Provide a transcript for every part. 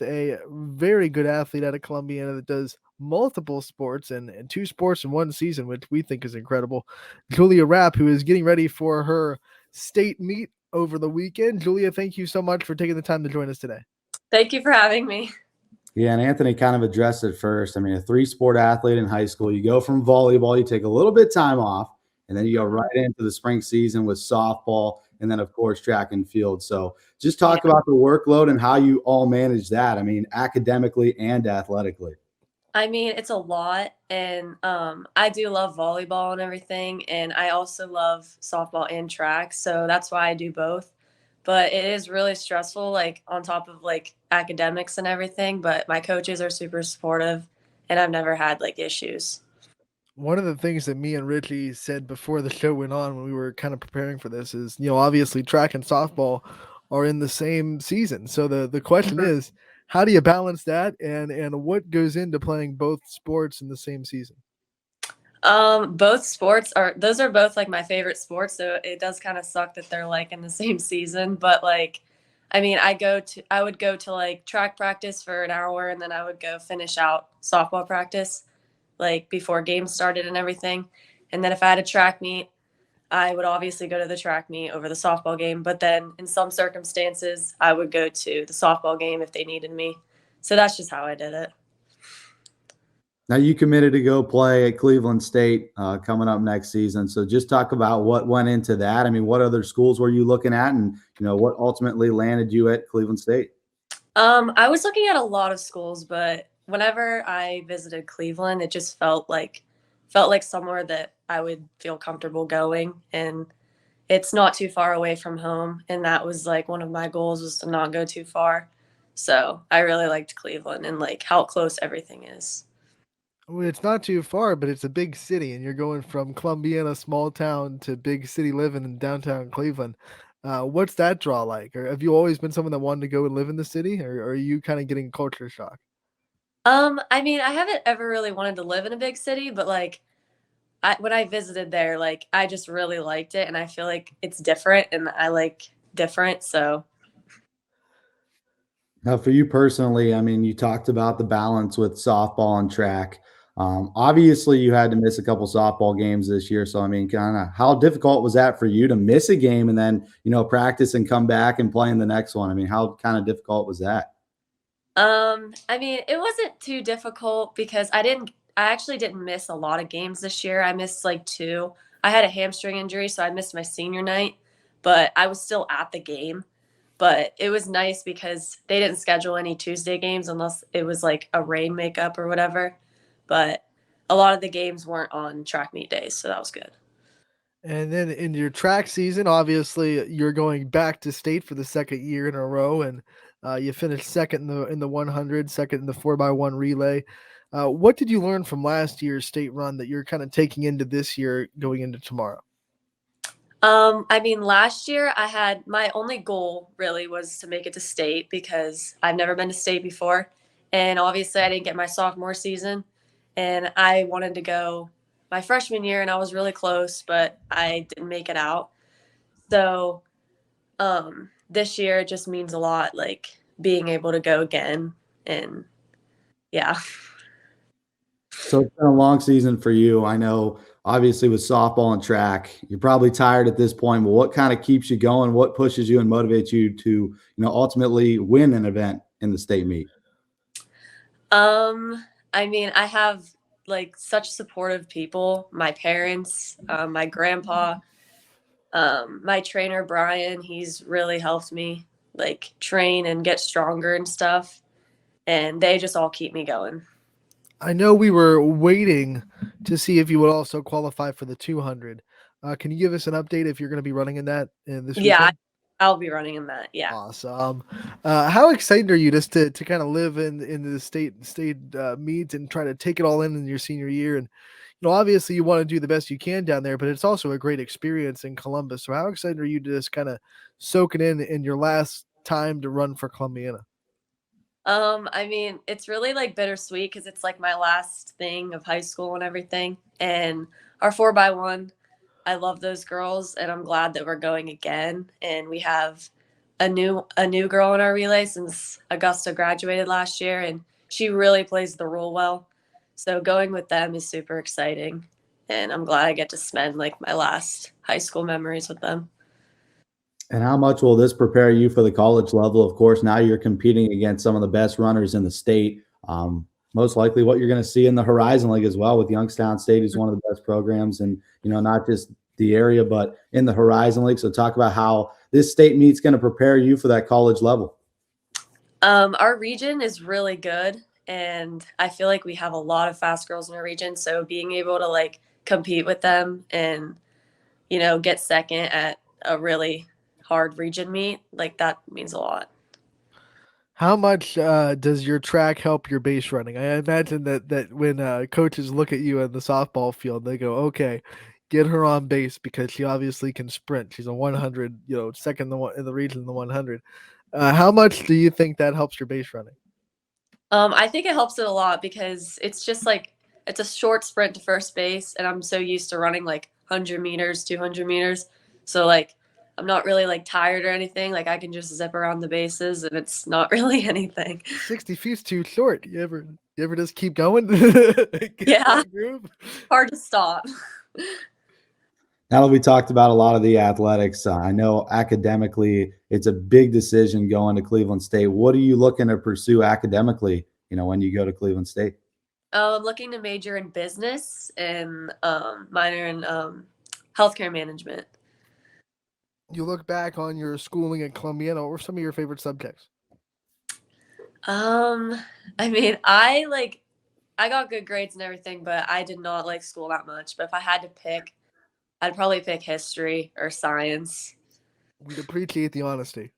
with a very good athlete out of Columbiana that does multiple sports and two sports in one season, which we think is incredible. Julia Rapp, who is getting ready for her state meet over the weekend. Julia, thank you so much for taking the time to join us today. Thank you for having me. Yeah, and Anthony kind of addressed it first. I mean, a three-sport athlete in high school, you go from volleyball, you take a little bit of time off, and then you go right into the spring season with softball, and then, of course, track and field. So just talk about the workload and how you all manage that, I mean, academically and athletically. I mean, it's a lot, and I do love volleyball and everything, and I also love softball and track, so that's why I do both. But it is really stressful, like, on top of, like, academics and everything, but my coaches are super supportive, and I've never had, like, issues. One of the things that me and Richie said before the show went on when we were kind of preparing for this is, obviously track and softball are in the same season. So the question is, how do you balance that and what goes into playing both sports in the same season? Both sports are both like my favorite sports, so it does kind of suck that they're like in the same season, but like I mean, I would go to like track practice for an hour and then I would go finish out softball practice like before games started and everything. And then if I had a track meet, I would obviously go to the track meet over the softball game, but then in some circumstances, I would go to the softball game if they needed me. So that's just how I did it. Now you committed to go play at Cleveland State coming up next season. So just talk about what went into that. I mean, what other schools were you looking at, and what ultimately landed you at Cleveland State? I was looking at a lot of schools, but whenever I visited Cleveland, it just felt like somewhere that I would feel comfortable going, and it's not too far away from home, and that was like one of my goals was to not go too far. So I really liked Cleveland and like how close everything is. Well, it's not too far, but it's a big city, and you're going from Columbiana, small town, to big city living in downtown Cleveland. What's that draw like? Or have you always been someone that wanted to go and live in the city, or are you kind of getting culture shock? I mean, I haven't ever really wanted to live in a big city, but like when I visited there, like I just really liked it, and I feel like it's different, and I like different. So Now, for you personally, I mean, you talked about the balance with softball and track. Obviously, you had to miss a couple softball games this year. So, I mean, kind of how difficult was that for you to miss a game and then, practice and come back and play in the next one? I mean, how kind of difficult was that? I mean, it wasn't too difficult because I actually didn't miss a lot of games this year. I missed like two. I had a hamstring injury, so I missed my senior night, but I was still at the game. But it was nice because they didn't schedule any Tuesday games unless it was like a rain makeup or whatever. But a lot of the games weren't on track meet days, so that was good. And then in your track season, obviously you're going back to state for the second year in a row, and you finished second in the 100, second in the 4x1 relay. What did you learn from last year's state run that you're kind of taking into this year going into tomorrow? I mean, last year I had my only goal really was to make it to state because I've never been to state before. And obviously I didn't get my sophomore season and I wanted to go my freshman year and I was really close, but I didn't make it out. So this year it just means a lot, like being able to go again. And yeah. So it's been a long season for you. I know, obviously, with softball and track, you're probably tired at this point. But what kind of keeps you going? What pushes you and motivates you to, ultimately win an event in the state meet? I mean, I have like such supportive people. My parents, my grandpa, my trainer Brian. He's really helped me like train and get stronger and stuff, and they just all keep me going. I know we were waiting to see if you would also qualify for the 200. Can you give us an update if you're going to be running in that in this Yeah, weekend? I'll be running in that. Yeah. Awesome. How excited are you just to kind of live in the state meet and try to take it all in your senior year? And obviously you want to do the best you can down there, but it's also a great experience in Columbus. So how excited are you to just kind of soak it in your last time to run for Columbiana? I mean, it's really like bittersweet because it's like my last thing of high school and everything. And our 4x1, I love those girls, and I'm glad that we're going again. And we have a new girl in our relay since Augusta graduated last year, and she really plays the role well. So going with them is super exciting, and I'm glad I get to spend like my last high school memories with them. And how much will this prepare you for the college level? Of course, now you're competing against some of the best runners in the state. Most likely what you're going to see in the Horizon League as well with Youngstown State is one of the best programs, and not just the area, but in the Horizon League. So talk about how this state meet's going to prepare you for that college level. Our region is really good, and I feel like we have a lot of fast girls in our region. So being able to like compete with them and get second at a really hard region meet, like that means a lot. How much does your track help your base running? I imagine that when coaches look at you in the softball field, they go, "Okay, get her on base because she obviously can sprint. She's a 100, second in the region in the 100." How much do you think that helps your base running? I think it helps it a lot because it's just like it's a short sprint to first base, and I'm so used to running like 100 meters, 200 meters. So like I'm not really like tired or anything. Like I can just zip around the bases, and it's not really anything. 60 feet's too short. You ever just keep going? Yeah, hard to stop. Now that we talked about a lot of the athletics, I know academically it's a big decision going to Cleveland State. What are you looking to pursue academically, when you go to Cleveland State? I'm looking to major in business and minor in healthcare management. You look back on your schooling at Columbiana, what were some of your favorite subjects? I mean, I got good grades and everything, but I did not like school that much. But if I had to pick, I'd probably pick history or science. We'd appreciate the honesty.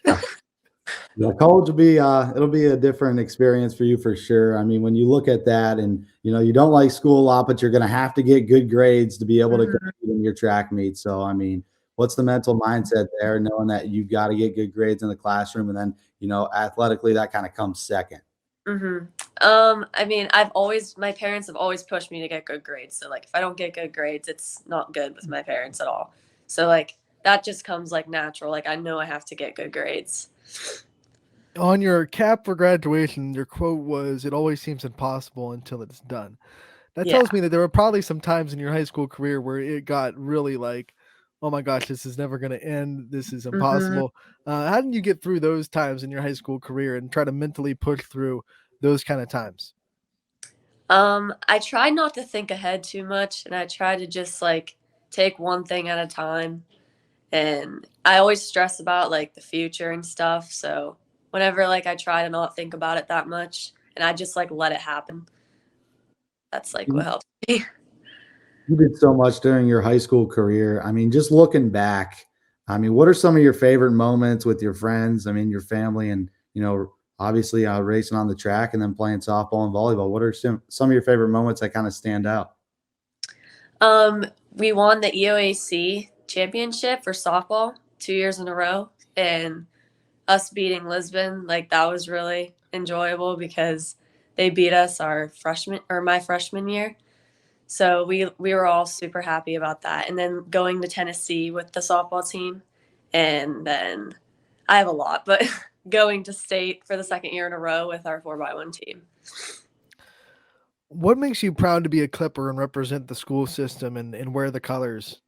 Yeah, college will be it'll be a different experience for you for sure. I mean, when you look at that and you don't like school a lot, but you're going to have to get good grades to be able to compete in your track meet. So, I mean, what's the mental mindset there, knowing that you've got to get good grades in the classroom, and then athletically that kind of comes second. I mean, my parents have always pushed me to get good grades. So like, if I don't get good grades, it's not good with my parents at all. So like, that just comes like natural. Like, I know I have to get good grades. On your cap for graduation, your quote was, "It always seems impossible until it's done." That Yeah. tells me that there were probably some times in your high school career where it got really like, "Oh my gosh, this is never going to end. This is impossible." How did you get through those times in your high school career and try to mentally push through those kind of times? I try not to think ahead too much, and I try to just like take one thing at a time. And I always stress about like the future and stuff. So whenever like I try to not think about it that much and I just like let it happen, that's like what helps me. You did so much during your high school career. I mean, just looking back, I mean, what are some of your favorite moments with your friends? I mean, your family, and obviously racing on the track and then playing softball and volleyball. What are some of your favorite moments that kind of stand out? We won the EOAC championship for softball 2 years in a row, and us beating Lisbon, like that was really enjoyable because they beat us my freshman year. So we were all super happy about that. And then going to Tennessee with the softball team, and then I have a lot, but going to state for the second year in a row with our 4x1 team. What makes you proud to be a Clipper and represent the school system and wear the colors?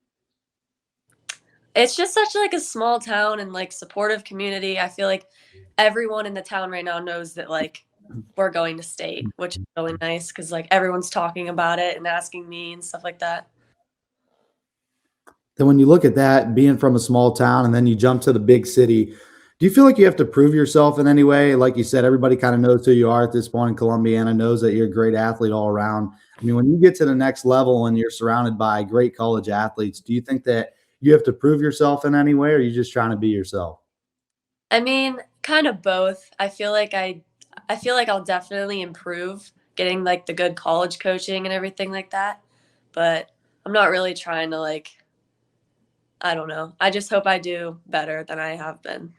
It's just such like a small town and like supportive community. I feel like everyone in the town right now knows that like we're going to state, which is really nice because like everyone's talking about it and asking me and stuff like that. Then when you look at that, being from a small town and then you jump to the big city, do you feel like you have to prove yourself in any way? Like you said, everybody kind of knows who you are at this point in Columbiana, knows that you're a great athlete all around. I mean, when you get to the next level and you're surrounded by great college athletes, do you think that you have to prove yourself in any way, or are you just trying to be yourself? I mean, kind of both. I feel like I'll definitely improve getting like the good college coaching and everything like that. But I'm not really trying to like I don't know. I just hope I do better than I have been.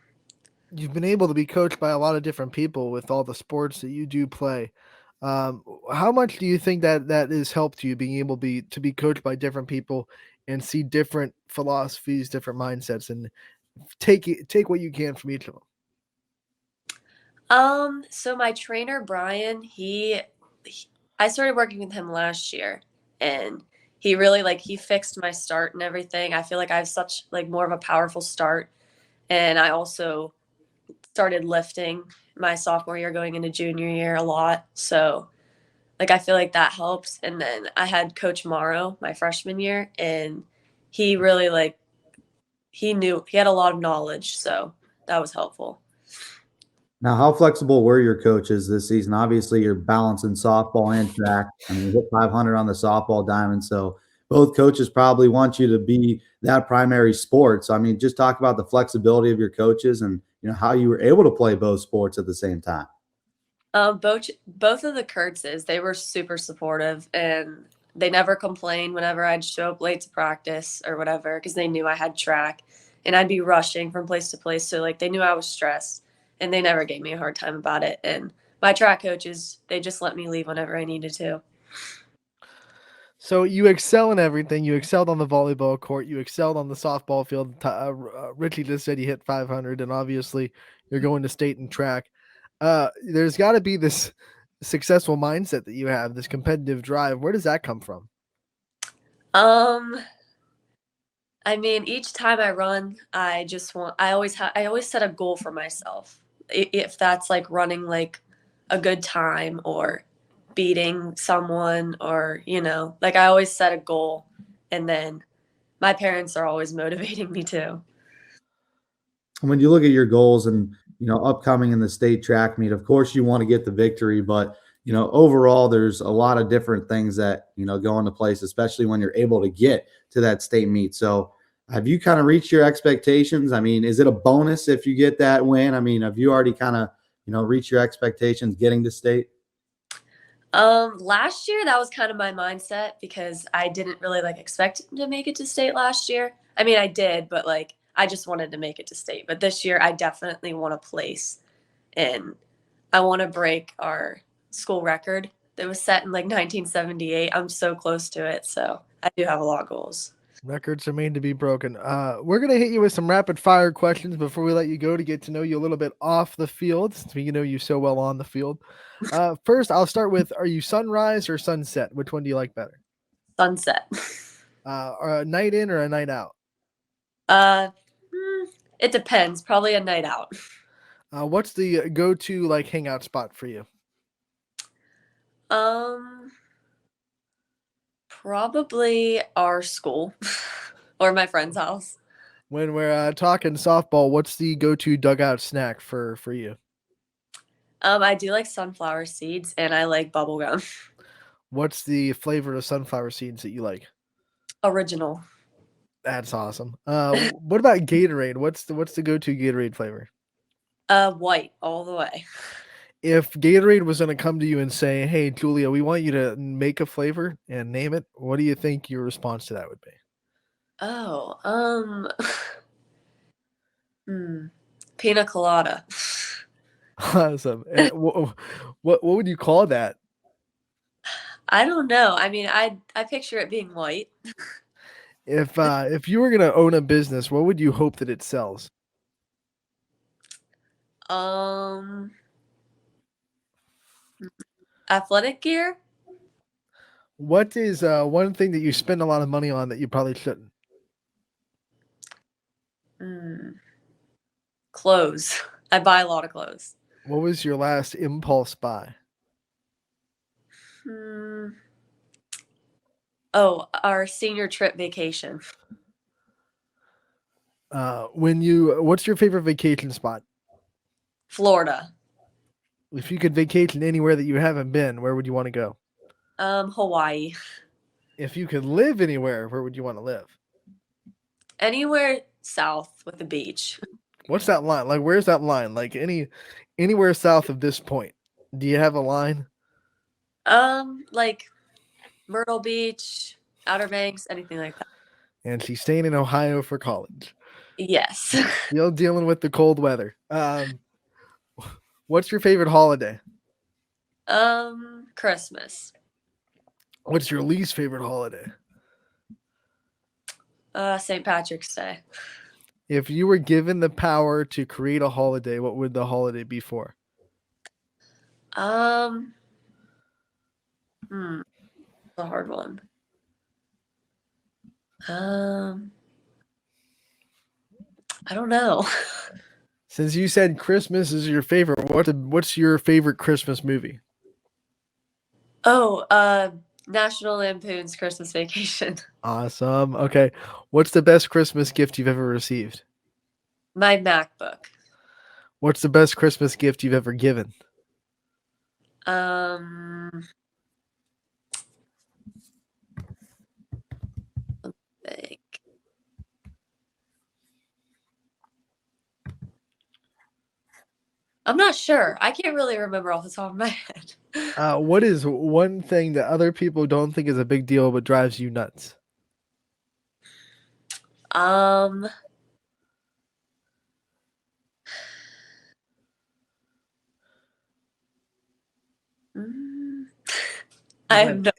You've been able to be coached by a lot of different people with all the sports that you do play. How much do you think that has helped you being able to be coached by different people and see different philosophies, different mindsets, and take what you can from each of them. So my trainer Brian, I started working with him last year, and he really he fixed my start and everything. I feel like I have such more of a powerful start, and I also started lifting my sophomore year going into junior year a lot. So I feel like that helps. And then I had Coach Morrow my freshman year, and he really he had a lot of knowledge, so that was helpful. Now, how flexible were your coaches this season? Obviously, you're balancing softball and track. I mean, you hit 500 on the softball diamond, so both coaches probably want you to be that primary sport. So, I mean, just talk about the flexibility of your coaches and how you were able to play both sports at the same time. Both of the Kurtzes, they were super supportive, and they never complained whenever I'd show up late to practice or whatever, because they knew I had track and I'd be rushing from place to place. So they knew I was stressed, and they never gave me a hard time about it. And my track coaches, they just let me leave whenever I needed to. So you excel in everything. You excelled on the volleyball court. You excelled on the softball field. Richie just said you hit 500, and obviously you're going to state and track. There's got to be this successful mindset that you have, this competitive drive. Where does that come from? I mean, each time I run, I always set a goal for myself. If that's running a good time or beating someone, or I always set a goal, and then my parents are always motivating me too. When you look at your goals and upcoming in the state track meet, of course you want to get the victory, but overall there's a lot of different things that go into place, especially when you're able to get to that state meet. So have you kind of reached your expectations? I mean, is it a bonus if you get that win? I mean, have you already kind of reached your expectations getting to state? Last year that was kind of my mindset, because I didn't really expect to make it to state last year. I mean, I did, but I just wanted to make it to state. But this year I definitely want to place, and I want to break our school record that was set in 1978. I'm so close to it, so I do have a lot of goals. Records are made to be broken. We're going to hit you with some rapid fire questions before we let you go, to get to know you a little bit off the field, since we know you so well on the field. First, I'll start with, are you sunrise or sunset? Which one do you like better? Sunset. Or a night in or a night out? It depends. Probably a night out. What's the go-to hangout spot for you? Probably our school or my friend's house. When we're talking softball, what's the go-to dugout snack for you? I do like sunflower seeds, and I like bubble gum. What's the flavor of sunflower seeds that you like? Original. That's awesome. What about Gatorade? What's the go-to Gatorade flavor? White all the way. If Gatorade was going to come to you and say, "Hey, Julia, we want you to make a flavor and name it," what do you think your response to that would be? Oh, pina colada. Awesome. What would you call that? I don't know. I mean, I picture it being white. If you were going to own a business, what would you hope that it sells? Athletic gear. What is one thing that you spend a lot of money on that you probably shouldn't? Clothes. I buy a lot of clothes. What was your last impulse buy? Oh, our senior trip vacation. What's your favorite vacation spot? Florida. If you could vacation anywhere that you haven't been, where would you want to go? Hawaii. If you could live anywhere, where would you want to live? Anywhere south with the beach. What's that line? Where's that line? Anywhere south of this point. Do you have a line? Myrtle Beach, Outer Banks, anything like that. And she's staying in Ohio for college. Yes. Still dealing with the cold weather. What's your favorite holiday? Christmas. What's your least favorite holiday? St. Patrick's Day. If you were given the power to create a holiday, what would the holiday be for? A hard one. I don't know. Since you said Christmas is your favorite, what's your favorite Christmas movie? Oh, National Lampoon's Christmas Vacation. Awesome. Okay. What's the best Christmas gift you've ever received? My MacBook. What's the best Christmas gift you've ever given? Think. I'm not sure. I can't really remember off the top of my head. What is one thing that other people don't think is a big deal but drives you nuts? I have no.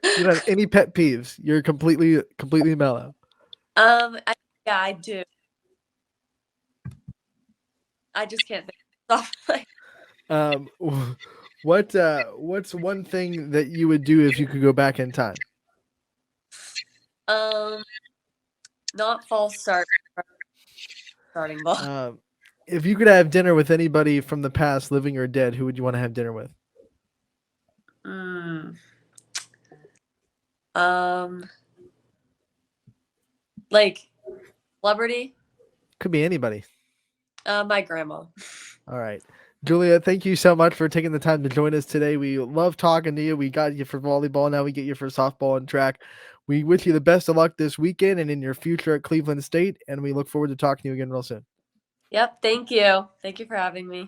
You don't have any pet peeves. You're completely mellow. I do. I just can't think of stuff. What's one thing that you would do if you could go back in time? Not false starting ball. If you could have dinner with anybody from the past, living or dead, who would you want to have dinner with? Like celebrity? Could be anybody. My grandma. All right. Julia, thank you so much for taking the time to join us today. We love talking to you. We got you for volleyball. Now we get you for softball and track. We wish you the best of luck this weekend and in your future at Cleveland State, and we look forward to talking to you again real soon. Yep. Thank you. Thank you for having me.